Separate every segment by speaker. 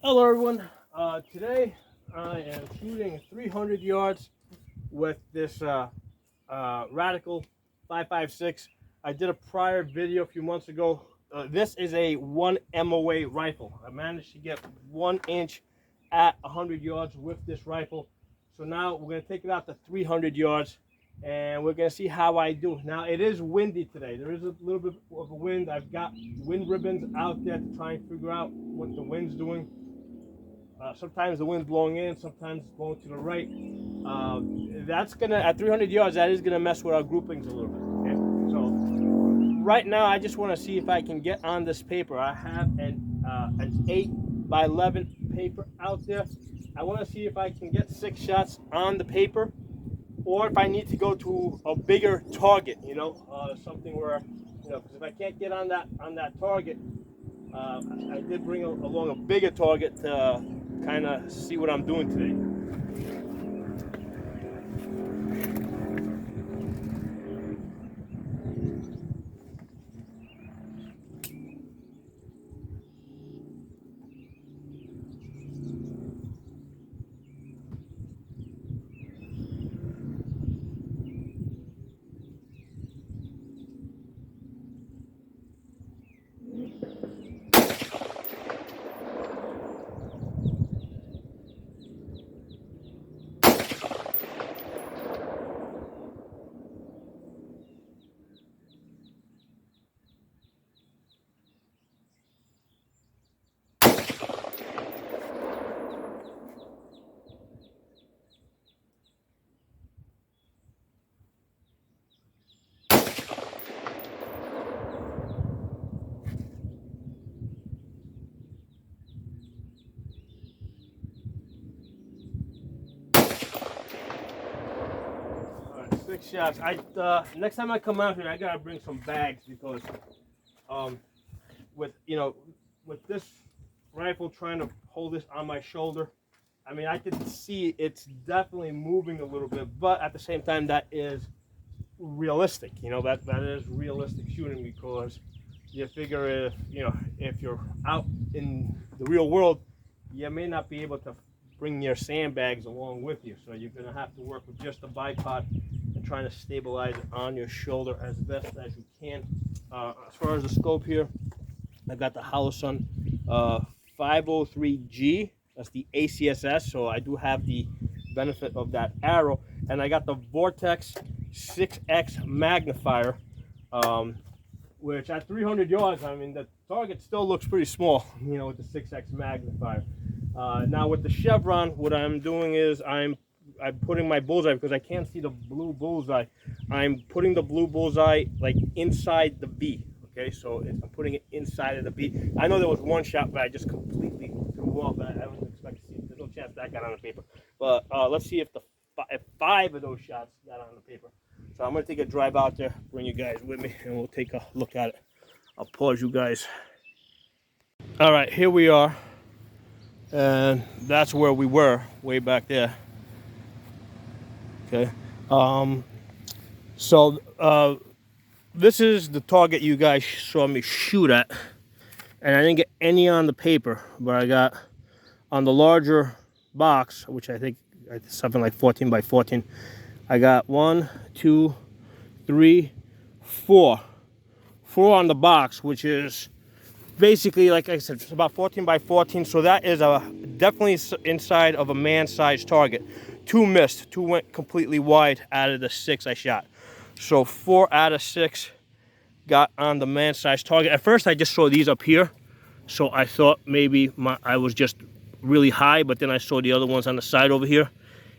Speaker 1: Hello everyone, today I am shooting 300 yards with this Radical 5.56. I did a prior video a few months ago. This is a 1 MOA rifle. I managed to get 1 inch at 100 yards with this rifle. So now we're going to take it out to 300 yards and we're going to see how I do. Now it is windy today. There is a little bit of a wind. I've got wind ribbons out there to try and figure out what the wind's doing. Sometimes the wind's blowing in, sometimes it's blowing to the right. That's gonna, at 300 yards, that is gonna mess with our groupings a little bit. Okay, so right now I just want to see if I can get on this paper. I have an 8x11 paper out there. I want to see if I can get 6 shots on the paper, or if I need to go to a bigger target. Something where, because if I can't get on that target, I did bring along a bigger target to kind of see what I'm doing today. Six shots. Next time I come out here, I gotta bring some bags because, with this rifle trying to hold this on my shoulder, I mean I can see it's definitely moving a little bit, but at the same time that is realistic. That is realistic shooting, because you figure if you're out in the real world, you may not be able to bring your sandbags along with you, so you're gonna have to work with just a bipod and trying to stabilize it on your shoulder as best as you can. As far as the scope here, I've got the Holosun 503G. That's the acss, so I do have the benefit of that arrow, and I got the Vortex 6X Magnifier, which at 300 yards, I mean the target still looks pretty small, with the 6X Magnifier. Now with the chevron, what I'm doing is I'm putting my bullseye, because I can't see the blue bullseye. I'm putting the blue bullseye like inside the V. Okay, so I'm putting it inside of the V. I know there was one shot, but I just completely threw off. I don't expect to see. There's no chance that got on the paper. But let's see if 5 of those shots got on the paper. So I'm gonna take a drive out there, bring you guys with me, and we'll take a look at it. I'll pause you guys. All right, here we are. And that's where we were way back there. Okay, so this is the target you guys saw me shoot at, and I didn't get any on the paper, but I got on the larger box, which I think it's something like 14 by 14. I got 1, 2, 3, 4 on the box, which is basically, like I said, it's about 14 by 14, so that is definitely inside of a man-sized target. 2 missed, 2 went completely wide out of the 6 I shot. So 4 out of 6 got on the man-sized target. At first I just saw these up here, so I thought maybe I was just really high, but then I saw the other ones on the side over here,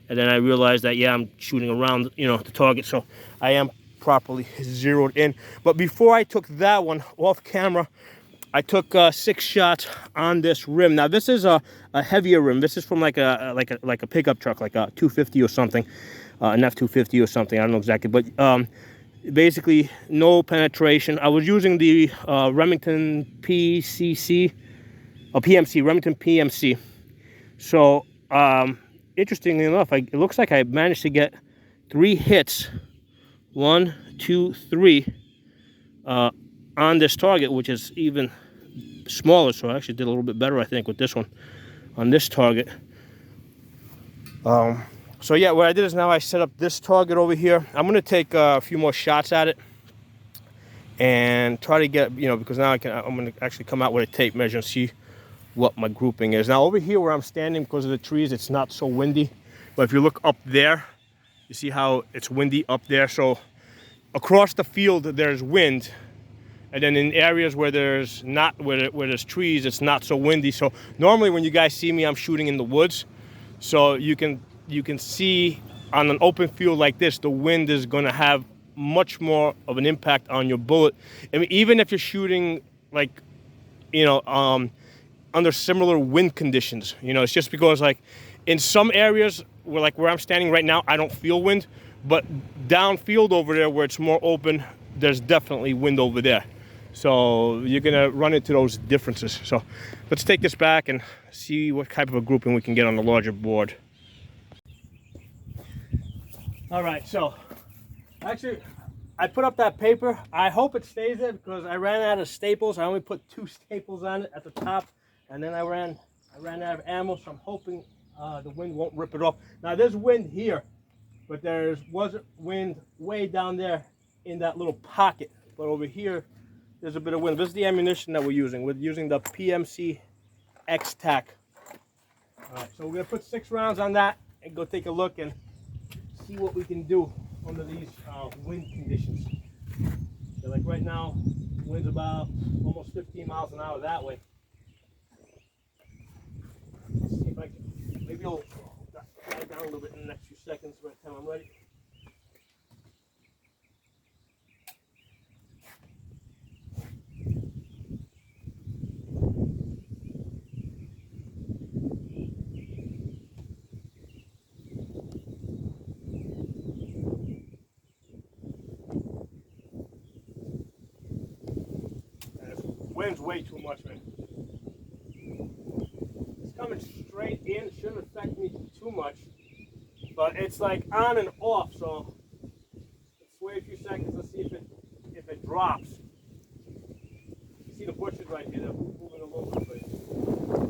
Speaker 1: and then I realized that, yeah, I'm shooting around, the target, so I am properly zeroed in. But before I took that one off camera, I took 6 shots on this rim. Now this is a heavier rim. This is from like a pickup truck, like a 250 or something, an F250 or something. I don't know exactly, but basically no penetration. I was using the Remington PMC, Remington PMC. So interestingly enough, it looks like I managed to get 3 hits, 1, 2, 3, on this target, which is even smaller, so I actually did a little bit better, I think, with this one. on this target. So yeah, what I did is now I set up this target over here. I'm gonna take a few more shots at it and try to get, you know, because now I'm gonna actually come out with a tape measure and see what my grouping is. Now over here where I'm standing, because of the trees, it's not so windy. But if you look up there, you see how it's windy up there. So across the field there's wind, and then in areas where there's not, where there's trees, it's not so windy. So normally when you guys see me, I'm shooting in the woods. So you can see on an open field like this, the wind is gonna have much more of an impact on your bullet. I mean, even if you're shooting like, you know, under similar wind conditions, you know, it's just because like in some areas where I'm standing right now, I don't feel wind, but downfield over there where it's more open, there's definitely wind over there. So you're gonna run into those differences. So let's take this back and see what type of a grouping we can get on the larger board. All right, so actually I put up that paper. I hope it stays there because I ran out of staples. I only put 2 staples on it at the top, and then I ran out of ammo, so I'm hoping the wind won't rip it off. Now there's wind here, but there wasn't wind way down there in that little pocket. But over here, there's a bit of wind. This is the ammunition that we're using. We're using the PMC X-Tac. All right, so we're gonna put 6 rounds on that and go take a look and see what we can do under these wind conditions. So like right now, wind's about almost 15 miles an hour that way. Let's see if I can, maybe I'll die down a little bit in the next few seconds by the time I'm ready. Wind's way too much, man. It's coming straight in. It shouldn't affect me too much, but it's like on and off. So let's wait a few seconds. Let's see if it drops. You see the bushes right here? They're moving all over the place.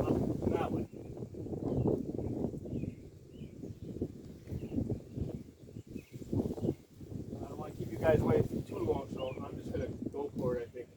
Speaker 1: Up that way. I don't want to keep you guys waiting for too long, so I'm just gonna go for it, I think.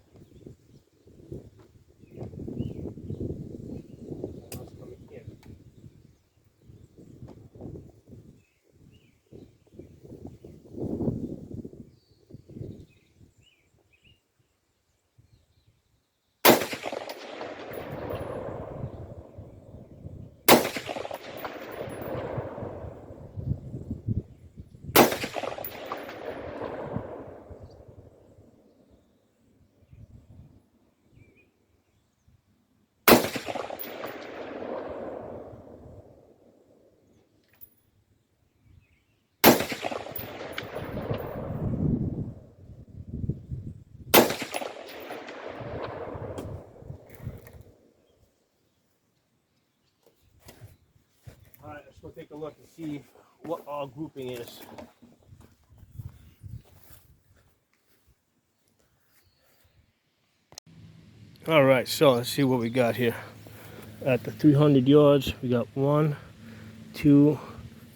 Speaker 1: Alright, let's go take a look and see what our grouping is. Alright, so let's see what we got here. At the 300 yards, we got 1, 2,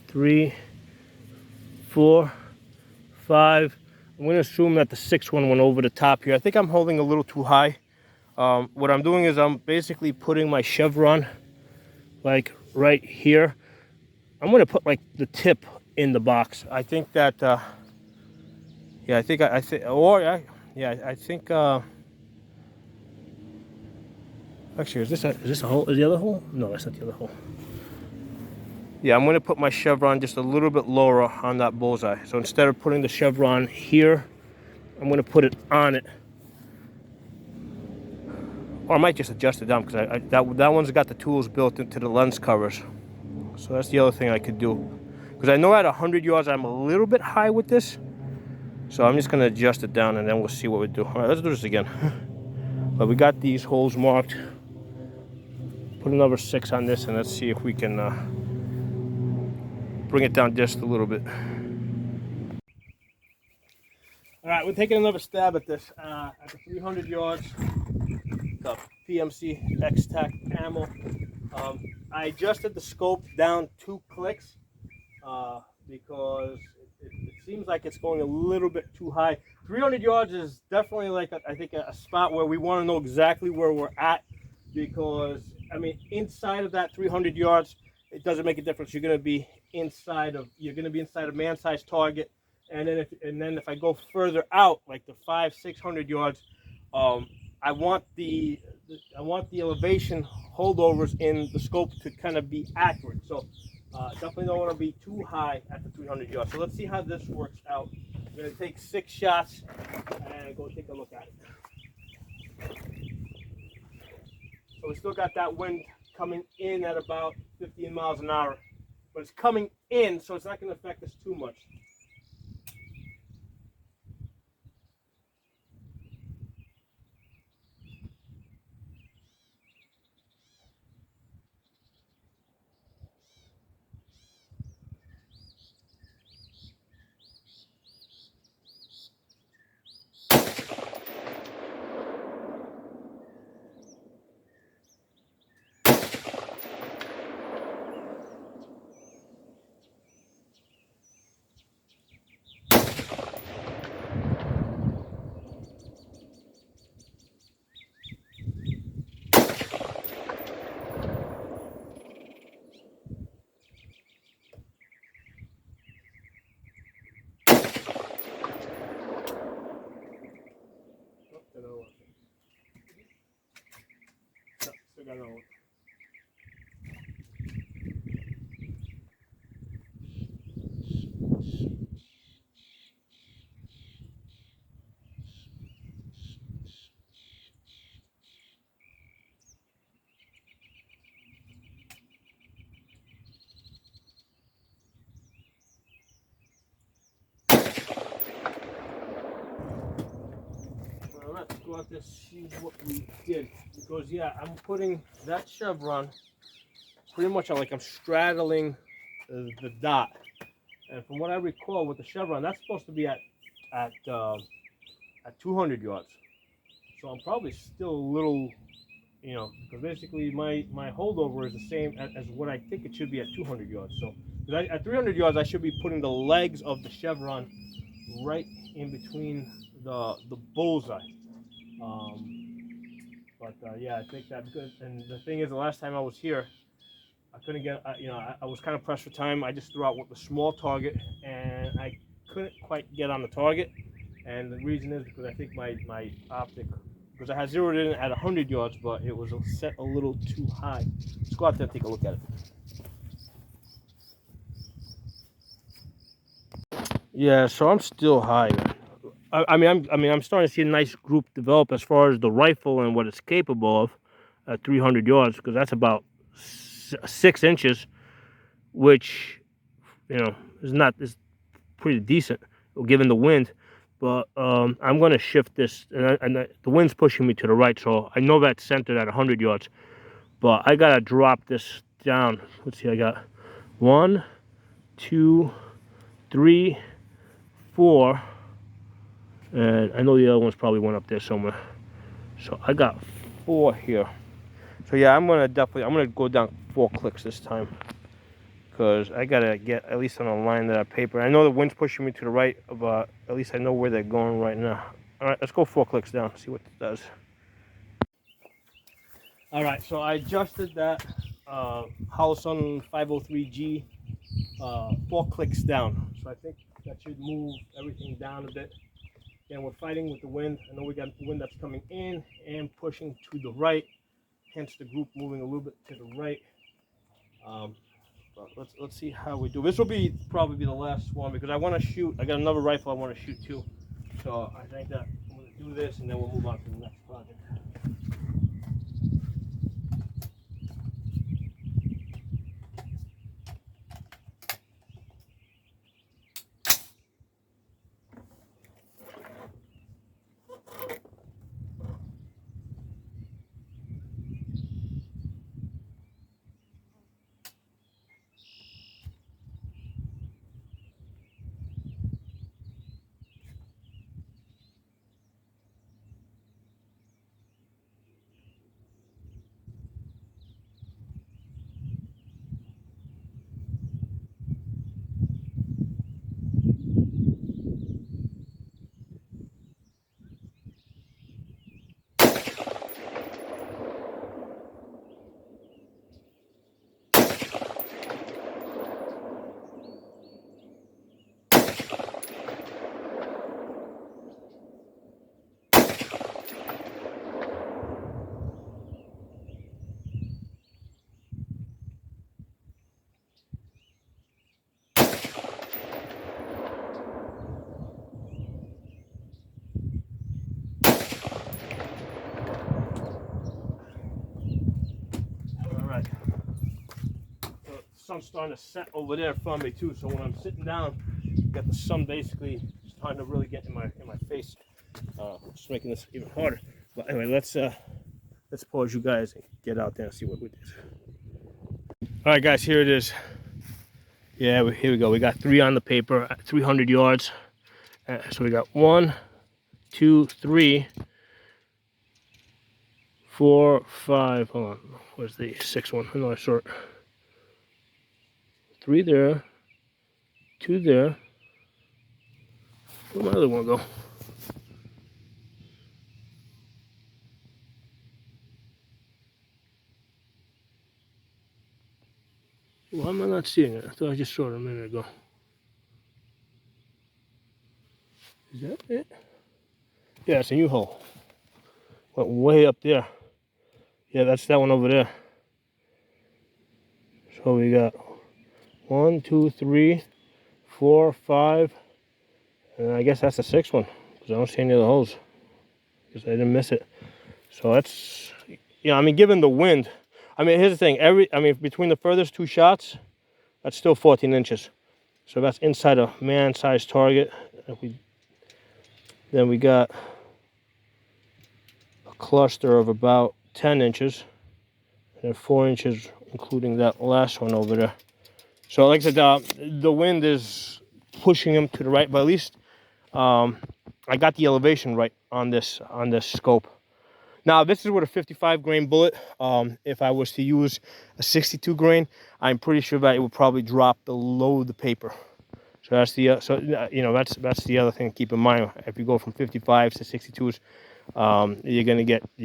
Speaker 1: 3, 4, 5. I'm going to assume that the 6th one went over the top here. I think I'm holding a little too high. What I'm doing is I'm basically putting my chevron like right here. I'm going to put like the tip in the box. I think that, yeah, I think, I think, actually, is this a hole? Is the other hole? No, that's not the other hole. Yeah, I'm going to put my chevron just a little bit lower on that bullseye. So instead of putting the chevron here, I'm going to put it on it. Or I might just adjust it down because that one's got the tools built into the lens covers. So that's the other thing I could do. Because I know at 100 yards I'm a little bit high with this. So I'm just going to adjust it down and then we'll see what we do. All right, let's do this again. But we got these holes marked. Put another 6 on this and let's see if we can bring it down just a little bit. All right, we're taking another stab at this. At the 300 yards, the PMC X-Tac ammo. I adjusted the scope down 2 clicks because it seems like it's going a little bit too high. 300 yards is definitely like I think a spot where we want to know exactly where we're at, because I mean inside of that 300 yards it doesn't make a difference. You're going to be inside of man-sized target, and then if I go further out like the 500-600 yards, I want the elevation holdovers in the scope to kind of be accurate. So definitely don't want to be too high at the 300 yards. So let's see how this works out. I'm going to take 6 shots and go take a look at it. So we still got that wind coming in at about 15 miles an hour, but it's coming in, so it's not going to affect us too much. Still got another one. Let's go out there and see what we did, because yeah, I'm putting that chevron pretty much like I'm straddling the dot, and from what I recall with the chevron, that's supposed to be at 200 yards. So I'm probably still a little, because basically my holdover is the same as what I think it should be at 200 yards. So at 300 yards, I should be putting the legs of the chevron right in between the bullseye. Yeah, I think that because, and the thing is, the last time I was here, I couldn't get, I was kind of pressed for time. I just threw out with the small target, and I couldn't quite get on the target. And the reason is because I think my optic, because I had zeroed in at 100 yards, but it was set a little too high. Let's go out there and take a look at it. Yeah, so I'm still high, man. I'm starting to see a nice group develop as far as the rifle and what it's capable of at 300 yards, because that's about 6 inches, which is pretty decent given the wind. But I'm going to shift this, and the wind's pushing me to the right, so I know that's centered at 100 yards. But I got to drop this down. Let's see, I got 1, 2, 3, 4, and I know the other one's probably one up there somewhere. So I got 4 here. So yeah, I'm gonna go down 4 clicks this time, because I gotta get at least on a line of that paper. I know the wind's pushing me to the right, but at least I know where they're going right now. All right, let's go 4 clicks down, see what it does. All right, so I adjusted that Holosun 503G 4 clicks down. So I think that should move everything down a bit. Again, we're fighting with the wind. I know we got wind that's coming in and pushing to the right, hence the group moving a little bit to the right. But let's see how we do. This will probably be the last one, because I want to shoot. I got another rifle I want to shoot too. So I think that I'm going to do this, and then we'll move on to the next project. sun's starting to set over there from me too. So when I'm sitting down, got the sun basically starting to really get in my face, just making this even harder. But anyway, let's pause you guys and get out there and see what we did. All right, guys, here it is. Yeah, here we go. We got 3 on the paper at 300 yards. So we got 1, 2, 3, 4, 5. Hold on, where's the 6th one? No, I saw it. 3 there, 2 there. Where'd my other one go? Why am I not seeing it? I thought I just saw it a minute ago. Is that it? Yeah, it's a new hole. Went way up there. Yeah, that's that one over there. So we got 1, 2, 3, 4, 5, and I guess that's the 6th one because I don't see any of the holes because I didn't miss it. So that's, yeah, I mean, given the wind, I mean, here's the thing. Between the furthest 2 shots, that's still 14 inches. So that's inside a man-sized target. Then we got a cluster of about 10 inches and 4 inches, including that last one over there. So like I said, the wind is pushing them to the right, but at least I got the elevation right on this scope. Now this is with a 55 grain bullet. If I was to use a 62 grain, I'm pretty sure that it would probably drop below the paper. So that's the that's the other thing to keep in mind. If you go from 55s to 62s, you're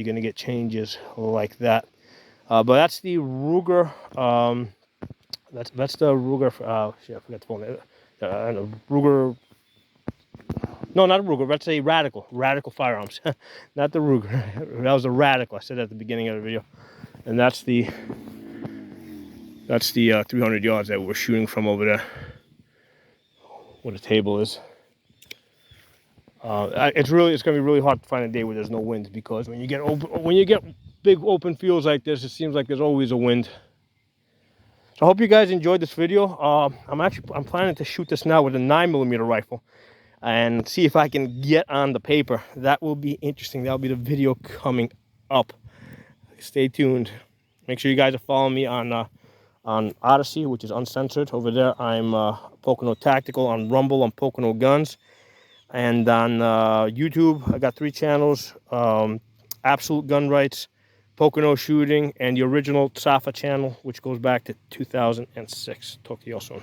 Speaker 1: gonna get changes like that. But that's the Ruger. That's the Ruger. Shit, I forgot the phone name. Ruger. No, not a Ruger. That's a Radical Firearms, not the Ruger. That was a Radical. I said that at the beginning of the video, and that's the 300 yards that we're shooting from over there. Where the table is. It's going to be really hard to find a day where there's no wind, because when you get big open fields like this, it seems like there's always a wind. So I hope you guys enjoyed this video. I'm planning to shoot this now with a 9mm rifle and see if I can get on the paper. That will be interesting. That'll be the video coming up. Stay tuned. Make sure you guys are following me on Odyssey, which is uncensored. Over there, I'm Pocono Tactical. On Rumble, I'm Pocono Guns. And on YouTube, I got 3 channels. Absolute Gun Rights, Pocono Shooting, and the original Tsafa channel, which goes back to 2006. Talk to you all soon.